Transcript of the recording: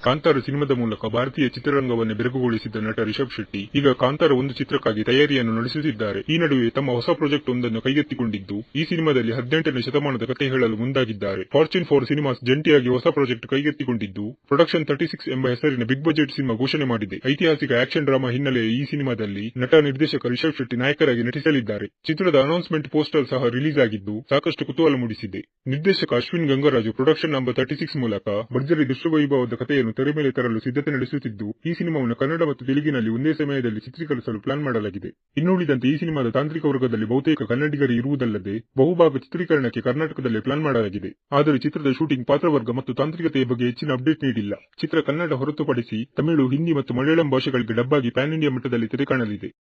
ಕಾಂತಾರ ಸಿನಿಮಾದ ಮೂಲಕ ಭಾರತೀಯ ಚಿತ್ರರಂಗವನ್ನೇ ಬೆರಗುಗೊಳಿಸಿದ್ದ ನಟ ರಿಷಬ್ ಶೆಟ್ಟಿ ಈಗ ಕಾಂತಾರ ಒಂದು ಚಿತ್ರಕ್ಕಾಗಿ ತಯಾರಿಯನ್ನು ನಡೆಸುತ್ತಿದ್ದಾರೆ. ಈ ನಡುವೆ ತಮ್ಮ ಹೊಸ ಪ್ರಾಜೆಕ್ಟ್ ಒಂದನ್ನು ಕೈಗೆತ್ತಿಕೊಂಡಿದ್ದು, ಈ ಸಿನಿಮಾದಲ್ಲಿ 18ನೇ ಶತಮಾನದ ಕಥೆ ಹೇಳಲು ಮುಂದಾಗಿದ್ದಾರೆ. ಫಾರ್ಚೂನ್ 4 ಸಿನಿಮಾಸ್ ಜಂಟಿಯಾಗಿ ಹೊಸ ಪ್ರಾಜೆಕ್ಟ್ ಕೈಗೆತ್ತಿಕೊಂಡಿದ್ದು, ಪ್ರೊಡಕ್ಷನ್ 36 ಎಂಬ ಹೆಸರಿನ ಬಿಗ್ ಬಜೆಟ್ ಸಿನಿಮಾ ಘೋಷಣೆ ಮಾಡಿದೆ. ಐತಿಹಾಸಿಕ ಆಕ್ಷನ್ ಡ್ರಾಮಾ ಹಿನ್ನೆಲೆಯ ಈ ಸಿನಿಮಾದಲ್ಲಿ ನಟ ನಿರ್ದೇಶಕ ರಿಷಬ್ ಶೆಟ್ಟಿ ನಾಯಕರಾಗಿ ನಟಿಸಲಿದ್ದಾರೆ. ಚಿತ್ರದ ಅನೌನ್ಸ್ಮೆಂಟ್ ಪೋಸ್ಟರ್ ಸಹ ರಿಲೀಸ್ ಆಗಿದ್ದು, ಸಾಕಷ್ಟು ಕುತೂಹಲ ಮೂಡಿಸಿದೆ. ನಿರ್ದೇಶಕ ಅಶ್ವಿನ್ ಗಂಗರಾಜು ಪ್ರೊಡಕ್ಷನ್ ನಂಬರ್ 36 ಮೂಲಕ ಭರ್ಜರಿ ದೃಶ್ಯವೈಭವದ ಕಥೆಯನ್ನು ತೆರೆ ಮೇಲೆ ತರಲು ಸಿದ್ಧತೆ ನಡೆಸುತ್ತಿದ್ದು, ಈ ಸಿನಿಮಾವನ್ನು ಕನ್ನಡ ಮತ್ತು ತೆಲುಗಿನಲ್ಲಿ ಒಂದೇ ಸಮಯದಲ್ಲಿ ಚಿತ್ರೀಕರಿಸಲು ಪ್ಲಾನ್ ಮಾಡಲಾಗಿದೆ. ಇನ್ನುಳಿದಂತೆ ಈ ಸಿನಿಮಾದ ತಾಂತ್ರಿಕ ವರ್ಗದಲ್ಲಿ ಬಹುತೇಕ ಕನ್ನಡಿಗರು ಇರುವುದಲ್ಲದೆ ಬಹುಭಾಗ ಚಿತ್ರೀಕರಣಕ್ಕೆ ಕರ್ನಾಟಕದಲ್ಲೇ ಪ್ಲಾನ್ ಮಾಡಲಾಗಿದೆ. ಆದರೆ ಚಿತ್ರದ ಶೂಟಿಂಗ್, ಪಾತ್ರವರ್ಗ ಮತ್ತು ತಾಂತ್ರಿಕತೆಯ ಬಗ್ಗೆ ಹೆಚ್ಚಿನ ಅಪ್ಡೇಟ್ ನೀಡಿಲ್ಲ. ಚಿತ್ರ ಕನ್ನಡ ಹೊರತುಪಡಿಸಿ ತಮಿಳು, ಹಿಂದಿ ಮತ್ತು ಮಲಯಾಳಂ ಭಾಷೆಗಳಿಗೆ ಡಬ್ ಆಗಿ ಪ್ಯಾನ್ ಇಂಡಿಯಾ ಮಟ್ಟದಲ್ಲಿ ತೆರೆ ಕಾಣಲಿದೆ.